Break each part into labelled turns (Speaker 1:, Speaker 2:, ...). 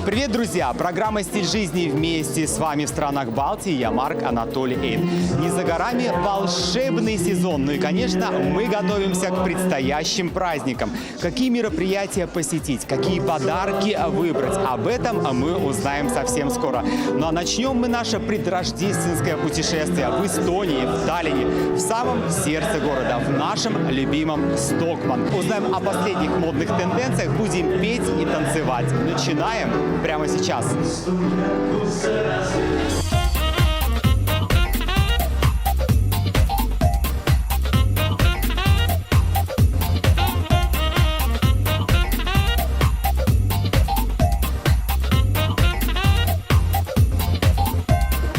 Speaker 1: Привет, друзья! Программа «Стиль жизни» вместе с вами в странах Балтии. Я Марк Анатолий Эйн. Не за горами волшебный сезон. Ну и, конечно, мы готовимся к предстоящим праздникам. Какие мероприятия посетить, какие подарки выбрать. Об этом мы узнаем совсем скоро. Ну а начнем мы наше предрождественское путешествие в Эстонии, в Таллине, в самом сердце города, в нашем любимом Стокман. Узнаем о последних модных тенденциях, будем петь и танцевать. Начинаем прямо сейчас.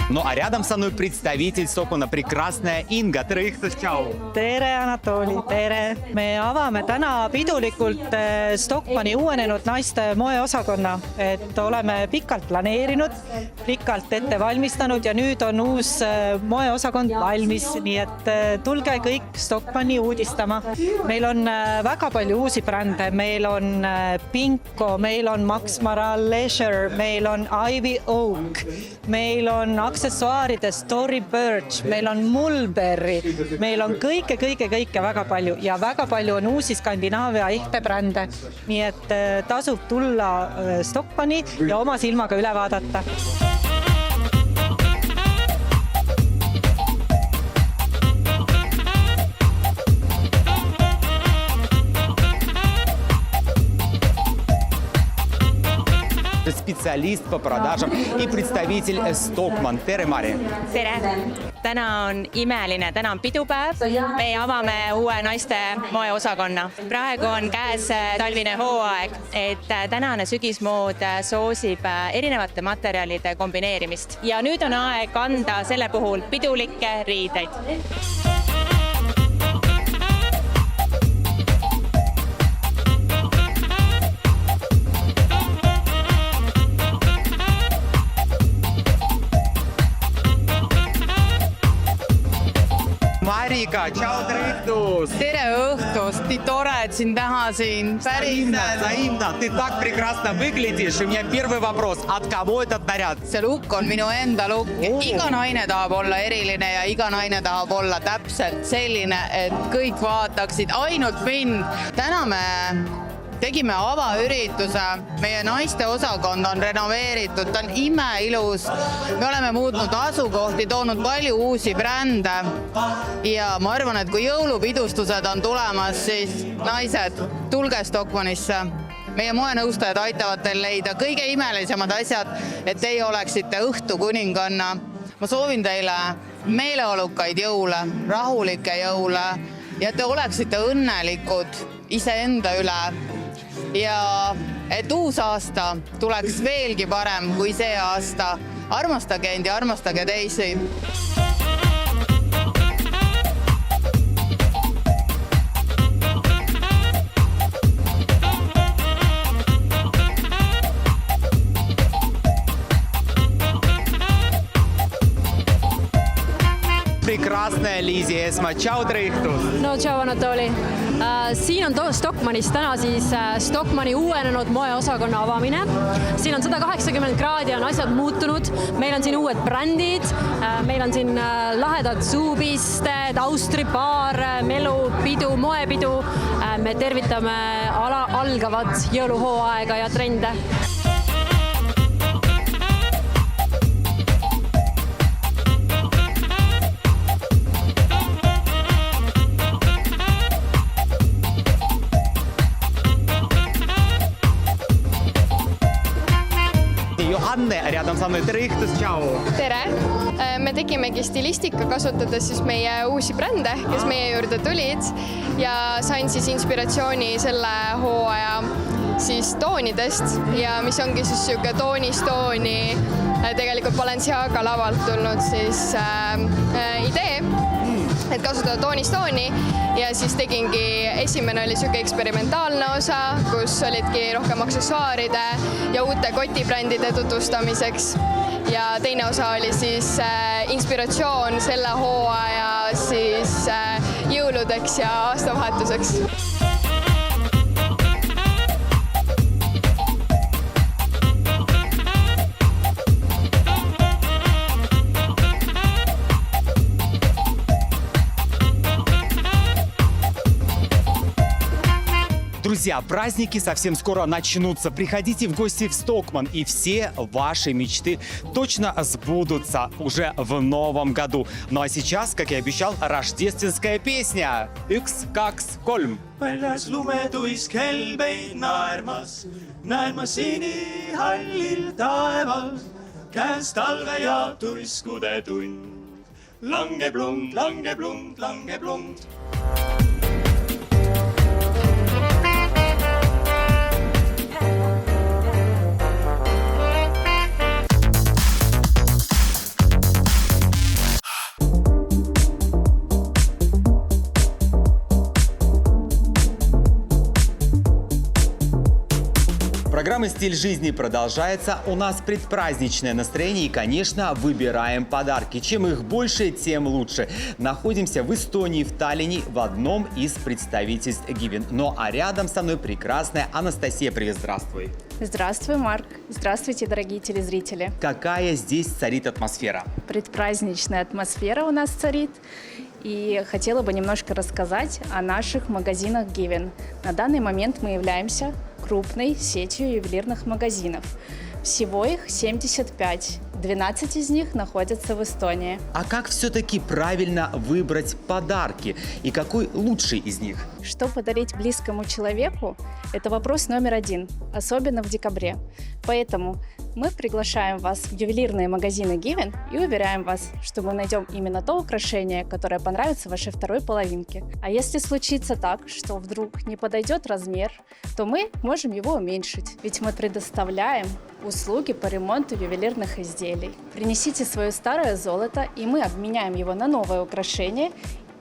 Speaker 1: Ну а рядом со мной представитель Стокмана, прекрасная Inga. Tere õhtust, tšau!
Speaker 2: Tere, Anatoli, tere! Me avame täna pidulikult Stokmani uuenenud naiste moeosakonna. Et oleme pikalt planeerinud, pikalt ette valmistanud ja nüüd on uus moeosakond valmis. Nii et tulge kõik Stokmani uudistama. Meil on väga palju uusi brände. Meil on Pinko, meil on Max Mara Leisure, meil on Ivy Oak, meil on aksessuaaride Story Birch, meil on Mulberry, meil on kõike väga palju ja väga palju on uusi Skandinaavia ehtebrände. Nii et tasub tulla Stokmani ja oma silmaga üle vaadata.
Speaker 1: Специалист по продажам и представитель Stockmann. Tere, Mari!
Speaker 3: Tere! Täna on imeline, täna on pidupäev. Me avame uue naiste moeosakonna. Praegu on käes talvine hooaeg, et tänane sügismood soosib erinevate materjalide kombineerimist. Ja nüüd on aeg anda selle puhul pidulikke riideid.
Speaker 1: Marika, tšau, tere õhtust!
Speaker 4: Tere õhtust! Nii tore, et sind näha siin.
Speaker 1: Взаимно. Ты так прекрасно выглядишь. У меня первый вопрос. От кого этот наряд?
Speaker 4: See lukk on minu enda lukk. Iga naine tahab olla eriline ja iga naine tahab olla täpselt selline, et kõik vaataksid ainult mind. Täna me tegime avaürituse. Meie naiste osakond on renoveeritud. Ta on imeilus. Me oleme muutnud asukohti, toonud palju uusi brände. Ja ma arvan, et kui jõulupidustused on tulemas, siis naised, tulge Stokmanisse. Meie moenõustajad aitavad teil leida kõige imelisemad asjad, et teie oleksite õhtukuninganna. Ma soovin teile meeleolukaid jõule, rahulikke jõule ja te oleksite õnnelikud iseenda üle. Ja et uus aasta tuleks veelgi parem kui see aasta. Armastage end ja armastage teisi.
Speaker 1: Прекрасная Liisi Esma. Tšau, tere õhtust!
Speaker 5: No tšau, Anatoli! Siin on Stokmanis täna siis Stokmani uuenenud moeosakonna avamine. Siin on 180 kraadi, on asjad muutunud. Meil on siin uued brändid, meil on siin lahedad suupisted, austripaar, melu, pidu, moepidu. Me tervitame algavat jõuluhooaega ja trende.
Speaker 1: Johanne, rядом со мной. Tere õhtust, tšau!
Speaker 6: Tere! Me tegimegi stilistika kasutades siis meie uusi brände, kes meie juurde tulid ja sain siis inspiratsiooni selle hooaja siis toonidest ja mis ongi siis siuke tooni tegelikult Balenciaga lavalt tulnud siis idee, et kasutada tooni ja siis tegingi, esimene oli siuke eksperimentaalne osa, kus olidki rohkem aksessuaaride ja uute kotibrändide tutvustamiseks ja teine osa oli siis inspiratsioon selle hooaja siis jõuludeks ja aastavahetuseks.
Speaker 1: Друзья, праздники совсем скоро начнутся. Приходите в гости в Стокман, и все ваши мечты точно сбудутся уже в новом году. Ну а сейчас, как и обещал, рождественская песня «Üks, kaks, kolm».
Speaker 7: Väljas lumetuis kelbeid naermas, näen ma sinihallil taeval, käes talve ja tuiskude tund. Langeb lund, langeb lund, langeb lund.
Speaker 1: Программа «Стиль жизни» продолжается. У нас предпраздничное настроение и, конечно, выбираем подарки. Чем их больше, тем лучше. Находимся в Эстонии, в Таллине, в одном из представительств Given. Ну а рядом со мной прекрасная Анастасия. Привет, здравствуй.
Speaker 8: Здравствуй, Марк. Здравствуйте, дорогие телезрители.
Speaker 1: Какая здесь царит атмосфера?
Speaker 8: Предпраздничная атмосфера у нас царит. И хотела бы немножко рассказать о наших магазинах Given. На данный момент мы являемся крупной сетью ювелирных магазинов. Всего их 75. 12 из них находятся в Эстонии.
Speaker 1: А как все-таки правильно выбрать подарки? И какой лучший из них?
Speaker 8: Что подарить близкому человеку – это вопрос номер один, особенно в декабре. Поэтому мы приглашаем вас в ювелирные магазины Given и уверяем вас, что мы найдем именно то украшение, которое понравится вашей второй половинке. А если случится так, что вдруг не подойдет размер, то мы можем его уменьшить, ведь мы предоставляем услуги по ремонту ювелирных изделий. Принесите свое старое золото, и мы обменяем его на новое украшение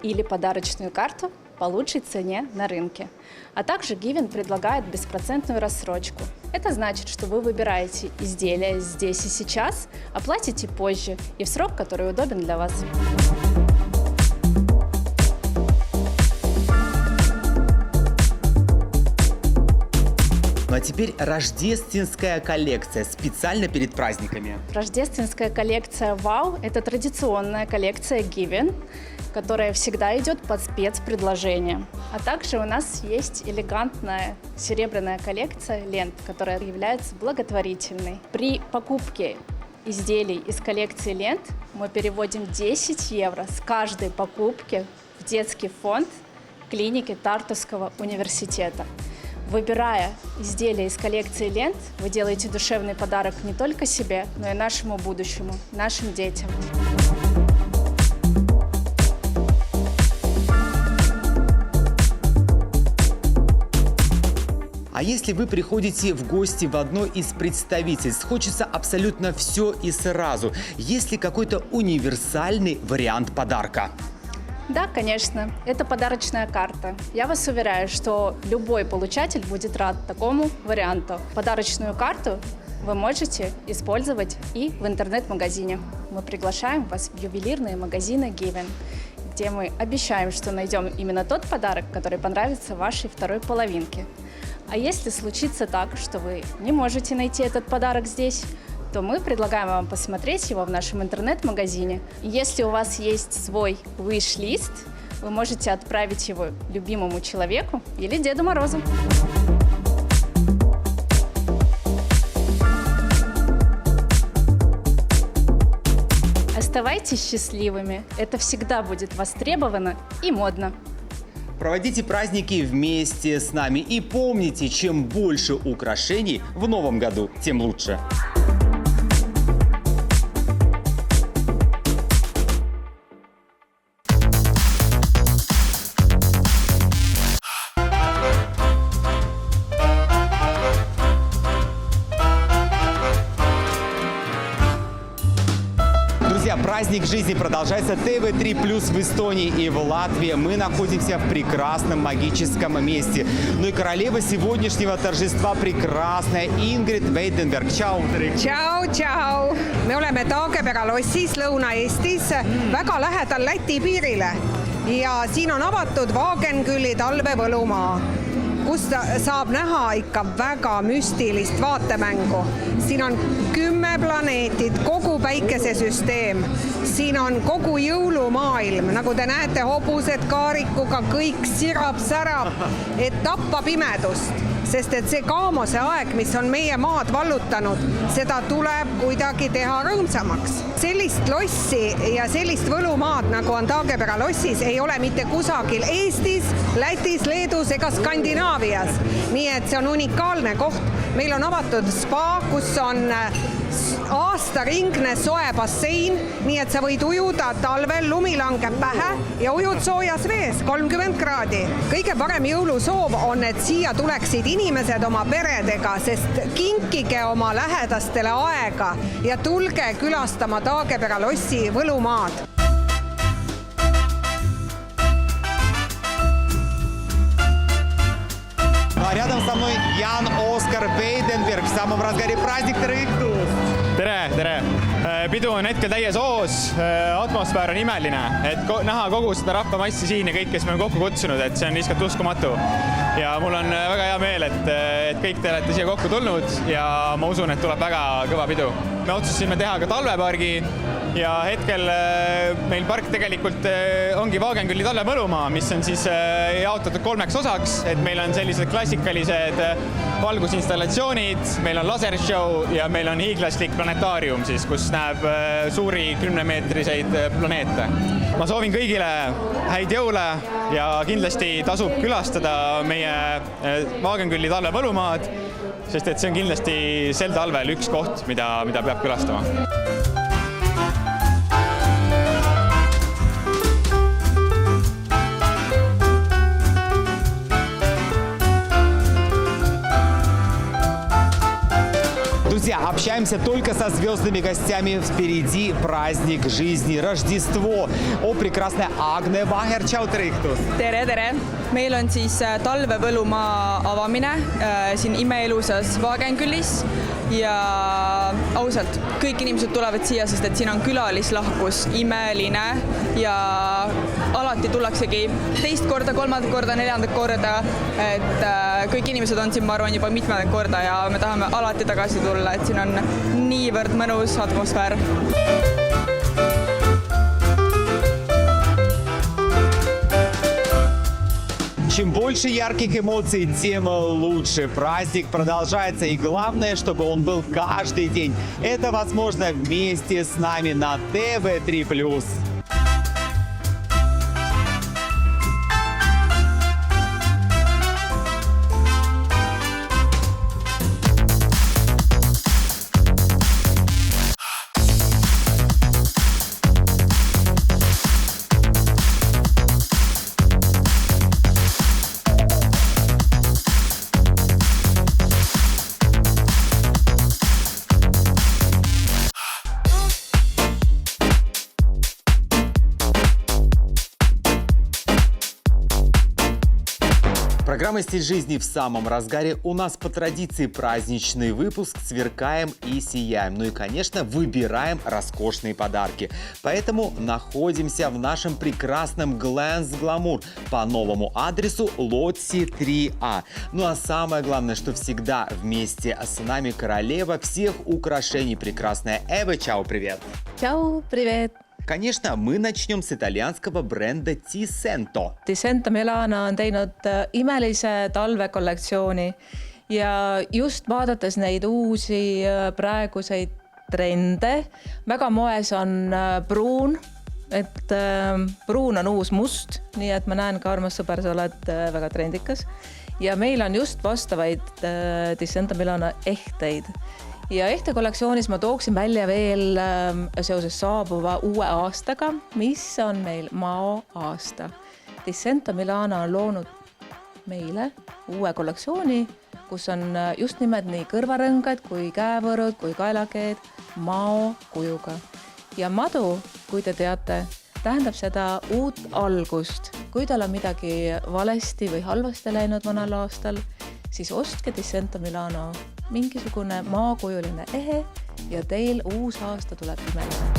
Speaker 8: или подарочную карту по лучшей цене на рынке. А также Given предлагает беспроцентную рассрочку. Это значит, что вы выбираете изделия здесь и сейчас, оплатите позже и в срок, который удобен для вас.
Speaker 1: Ну а теперь рождественская коллекция специально перед праздниками.
Speaker 8: Рождественская коллекция «Вау» – это традиционная коллекция Given, которая всегда идет под спецпредложение. А также у нас есть элегантная серебряная коллекция лент, которая является благотворительной. При покупке изделий из коллекции лент мы переводим 10 евро с каждой покупки в детский фонд клиники Тартусского университета. Выбирая изделия из коллекции лент, вы делаете душевный подарок не только себе, но и нашему будущему, нашим детям.
Speaker 1: А если вы приходите в гости в одно из представительств, хочется абсолютно все и сразу, есть ли какой-то универсальный вариант подарка?
Speaker 8: Да, конечно, это подарочная карта. Я вас уверяю, что любой получатель будет рад такому варианту. Подарочную карту вы можете использовать и в интернет-магазине. Мы приглашаем вас в ювелирные магазины Given, где мы обещаем, что найдем именно тот подарок, который понравится вашей второй половинке. А если случится так, что вы не можете найти этот подарок здесь, то мы предлагаем вам посмотреть его в нашем интернет-магазине. Если у вас есть свой wish-лист, вы можете отправить его любимому человеку или Деду Морозу. Оставайтесь счастливыми. Это всегда будет востребовано и модно.
Speaker 1: Проводите праздники вместе с нами и помните, чем больше украшений в новом году, тем лучше. Праздник жизни продолжается. ТВ3+ в Эстонии и в Латвии. Мы находимся в прекрасном магическом месте. Ну и королева сегодняшнего торжества прекрасная Ingrid Veidenberg. Чао!
Speaker 9: Tšau, tšau! Me oleme Taagepera lossis Lõuna-Eestis, väga lähedal Läti piirile. Ja siin on avatud Vaagenküli talvevõlumaa. kus saab näha ikka väga müstilist vaatemängu. Siin on 10 planeetid, kogu päikesesüsteem, siin on kogu jõulumaailm, nagu te näete, hobused kaarikuga, kõik sirab-särab, et tappa pimedust, sest et see kaamose aeg, mis on meie maad vallutanud, seda tuleb kuidagi teha rõõmsamaks. Sellist lossi ja sellist võlumaad, nagu on Taagepera lossis, ei ole mitte kusagil Eestis, Lätis, Leedus ega Skandinaavias. Nii et see on unikaalne koht. Meil on avatud spa, kus on aastaringne soe bassein, nii et sa võid ujuda talvel, lumi langeb pähe ja ujud soojas vees, 30 kraadi. Kõige parem jõulusoov on, et siia tuleksid inimesed oma peredega, sest kinkige oma lähedastele aega ja tulge külastama Taagepera lossi võlumaad.
Speaker 1: Рядом со мной Ян Оскар Вейденберг в самом разгаре праздник Трõikus.
Speaker 10: Tere! Pidu on hetkel täies hoos, atmosfäär on imeline, et näha kogu seda rahvamassi siin ja kõik, kes me on kokku kutsunud, et see on lihtsalt uskumatu. Ja mul on väga hea meel, et kõik te olete siia kokku tulnud ja ma usun, et tuleb väga kõva pidu. Me otsustasime teha ka talvepargi ja hetkel meil park tegelikult ongi Vaagenkülli talvevõlumaa, mis on siis jaotatud 3 osaks, et meil on sellised klassikalised valgusinstallatsioonid, meil on lasershow ja meil on hiiglaslik planetaarium, siis, kus näeb suuri 10-meetriseid planeete. Ma soovin kõigile häid jõule ja kindlasti tasub külastada meie Vaagenkülli talvevõlumaad, sest et see on kindlasti sel talvel üks koht, mida peab külastama.
Speaker 1: Друзья, общаемся только со звездными гостями. Впереди праздник жизни, Рождество. О, прекрасная Agne Vaher, tšau Trõikus!
Speaker 11: Tere! Meil on siis talvevõlumaa avamine siin imeilusas Vaagenkülis ja ausalt, kõik inimesed tulevad siia, sest et siin on külalislahkus imeline ja alati tullaksegi 2. korda, 3. korda, 4. korda, et kõik inimesed on siin, ma arvan, juba mitmendat korda ja me tahame alati tagasi tulla, et siin on niivõrd mõnus atmosfäär.
Speaker 1: Чем больше ярких эмоций, тем лучше. Праздник продолжается, и главное, чтобы он был каждый день. Это возможно вместе с нами на TV3+. Программа «Стиль жизни» в самом разгаре. У нас по традиции праздничный выпуск. Сверкаем и сияем. Ну и, конечно, выбираем роскошные подарки. Поэтому находимся в нашем прекрасном Glance Glamour по новому адресу Лотси 3А. Ну а самое главное, что всегда вместе с нами королева всех украшений, прекрасная Эва. Чао, привет!
Speaker 12: Чао, привет!
Speaker 1: Конечно, мы начнем с итальянского бренда Tisento.
Speaker 12: Tisento Milano on teinud imelise talvekollektsiooni ja just vaadates neid uusi praeguseid trende, väga moes on pruun, et pruun on uus must, nii et ma näen ka, armas sõber, sa oled väga trendikas ja meil on just vastavaid Tisento Milano ehteid. Ja ehte kollektsioonis ma tooksin välja veel seoses saabuva uue aastaga, mis on meil Mao aasta. Tisento Milano on loonud meile uue kollektsiooni, kus on just nimelt nii kõrvarõngad kui käevõrud kui kaelakeed Mao kujuga. Ja madu, kui te teate, tähendab seda uut algust. Kui tal on midagi valesti või halvasti läinud vanal aastal, siis ostke Tisento Milano mingisugune maakujuline ehe ja teil uus aasta tuleb imeline.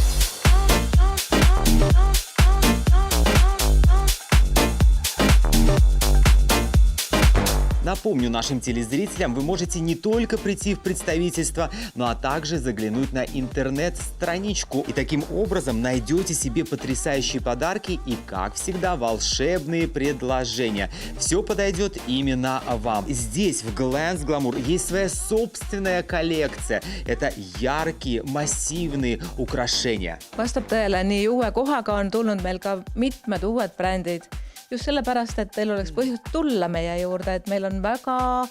Speaker 1: Напомню нашим телезрителям, вы можете не только прийти в представительство, но а также заглянуть на интернет-страничку. И таким образом найдете себе потрясающие подарки и, как всегда, волшебные предложения. Все подойдет именно вам. Здесь, в Glance Glamour, есть своя собственная коллекция. Это яркие, массивные украшения.
Speaker 12: Vastab tõele, nii uue kohaga on tulnud meil ka mitmed uued brändid. Just sellepärast, et teil oleks põhjust tulla meie juurde, et meil on väga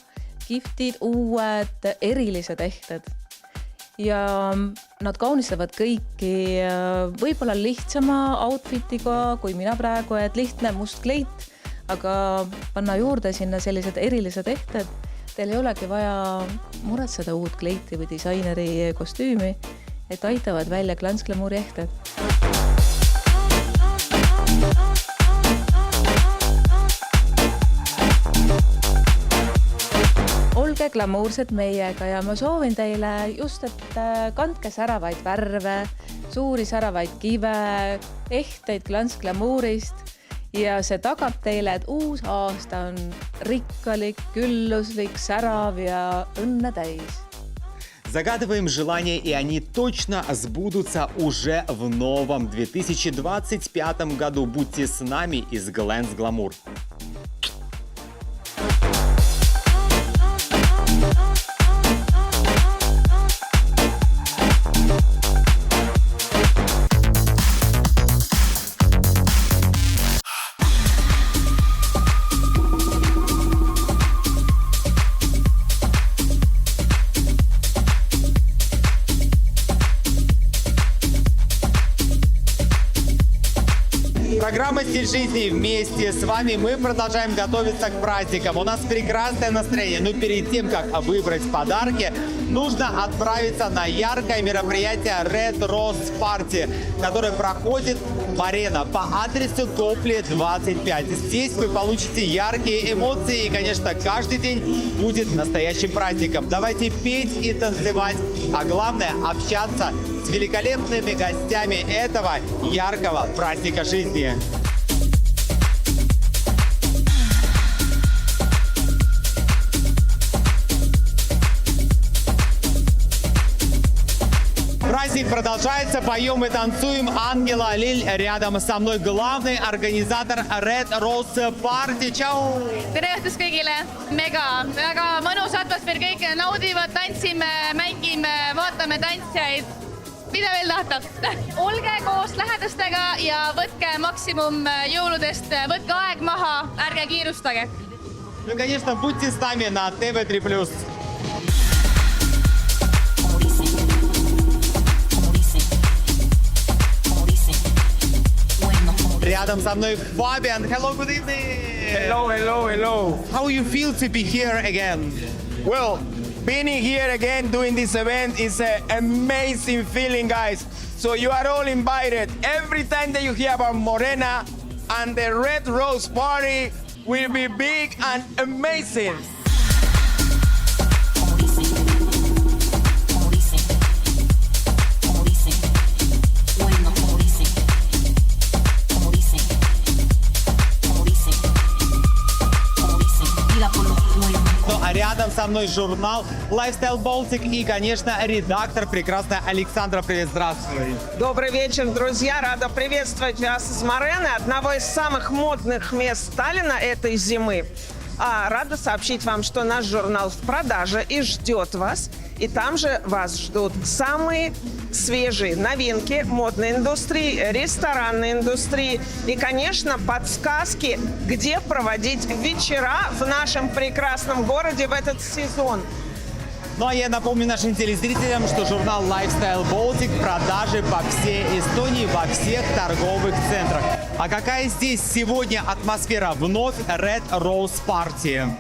Speaker 12: kihvtid uued erilised ehted. Ja nad kaunistavad kõiki võib-olla lihtsama outfitiga kui mina praegu, et lihtne must kleit, aga panna juurde sinna sellised erilised ehted. Teil ei olegi vaja muretseda uut kleiti või disaineri kostüümi, et aitavad välja Glance Glamouri ehted. Olge glamoursed meiega ja ma soovin teile just, et kandke säravaid värve, suuri säravaid kive, ehteid Glance Glamourist ja see tagab teile, et uus aasta on rikkalik, külluslik, särav ja õnne täis.
Speaker 1: Загадываем желания, и они точно сбудутся уже в новом 2025 году. Будьте с нами из Glance Glamour. Программа «Стиль жизни» вместе с вами. Мы продолжаем готовиться к праздникам. У нас прекрасное настроение. Но перед тем, как выбрать подарки, нужно отправиться на яркое мероприятие Red Rose Party, которое проходит в Арена по адресу Топли 25. Здесь вы получите яркие эмоции и, конечно, каждый день будет настоящим праздником. Давайте петь и танцевать, а главное общаться с великолепными гостями этого яркого праздника жизни. Праздник продолжается, поем и танцуем. Ангела Лиль рядом со мной, главный организатор Red Rose Party. Tšau!
Speaker 13: Tere õhtust kõigile! Väga mõnus atmosfäär, kõik naudivad, tantsime, mängime, vaatame tantsijaid. Mida veel tahta? Olge koos lähedastega ja võtke maksimum jõuludest, võtke aeg maha, ärge kiirustage.
Speaker 1: Ну, конечно, будьте с нами на TV3+. Рядом со мной Fabian. Hello, good evening.
Speaker 14: Hello.
Speaker 1: How you feel to be here again?
Speaker 14: Well, being here again doing this event is an amazing feeling, guys. So you are all invited. Every time that you hear about Morena and the Red Rose Party will be big and amazing.
Speaker 1: Ну, а рядом со мной журнал Lifestyle Baltic и, конечно, редактор прекрасная Александра. Привет, здравствуй.
Speaker 9: Добрый вечер, друзья. Рада приветствовать вас из Морены, одного из самых модных мест Таллина этой зимы. Рада сообщить вам, что наш журнал в продаже и ждет вас. И там же вас ждут самые свежие новинки модной индустрии, ресторанной индустрии и, конечно, подсказки, где проводить вечера в нашем прекрасном городе в этот сезон.
Speaker 1: Ну, а я напомню нашим телезрителям, что журнал Lifestyle Baltic в продаже по всей Эстонии, во всех торговых центрах. А какая здесь сегодня атмосфера? Вновь Red Rose Party.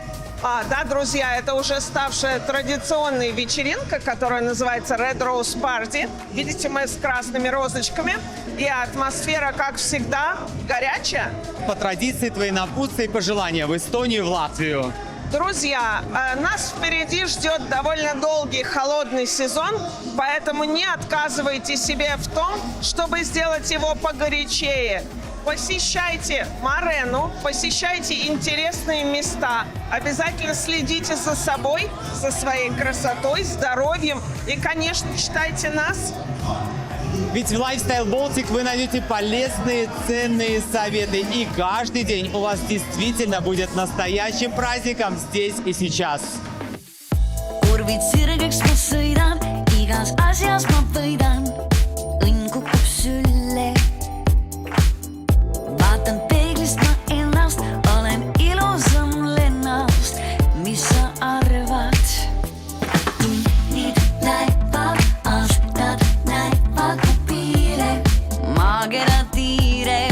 Speaker 9: Да, друзья, это уже ставшая традиционная вечеринка, которая называется Red Rose Party. Видите, мы с красными розочками. И атмосфера, как всегда, горячая.
Speaker 1: По традиции твои напутствия и пожелания в Эстонию, в Латвию.
Speaker 9: Друзья, нас впереди ждет довольно долгий холодный сезон, поэтому не отказывайте себе в том, чтобы сделать его погорячее. посещайте Морену, посещайте интересные места. Обязательно следите за собой, за своей красотой, здоровьем и, конечно, читайте нас.
Speaker 1: Ведь в Lifestyle Baltic вы найдете полезные, ценные советы. И каждый день у вас действительно будет настоящим праздником здесь и сейчас.
Speaker 15: Kurvid sirgeks ma sõidan, igas asjas ma võidan. Õnn kukub sülle. Vaatan peeglist ma ennast, olen ilusam lennast. Mis sa arvad? Tunnid näivad, aastad näivad mu piire. Maakera tiire.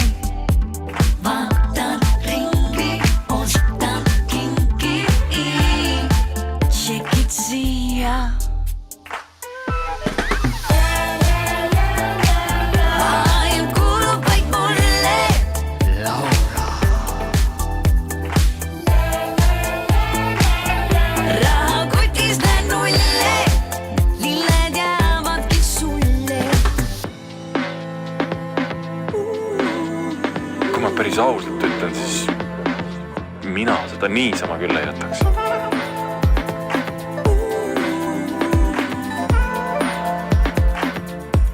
Speaker 15: Vaatan ringi, ostan kinki. Tšekid siia. Maailm kuulub vaid mulle. Laura. Rahakotis näen nulle. Lilled jäävadki sulle.
Speaker 16: Kui ma päris ausalt ütlen, siis mina seda niisama küll ei jätaks.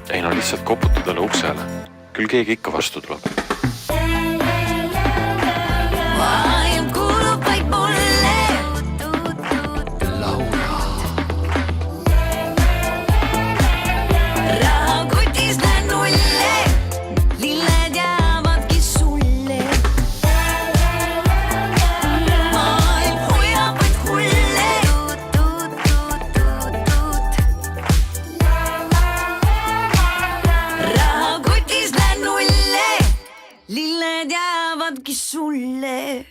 Speaker 16: Ei no lihtsalt koputu talle uksele. Küll keegi ikka vastu tuleb.
Speaker 15: Maailm kuulub vaid mulle.
Speaker 16: Laura.
Speaker 15: Rahakotis näen nulle. Lilled jäävadki sulle. Maailm hoiab vaid hulle. Rahakotis näen nulle. Lilled jäävadki sulle.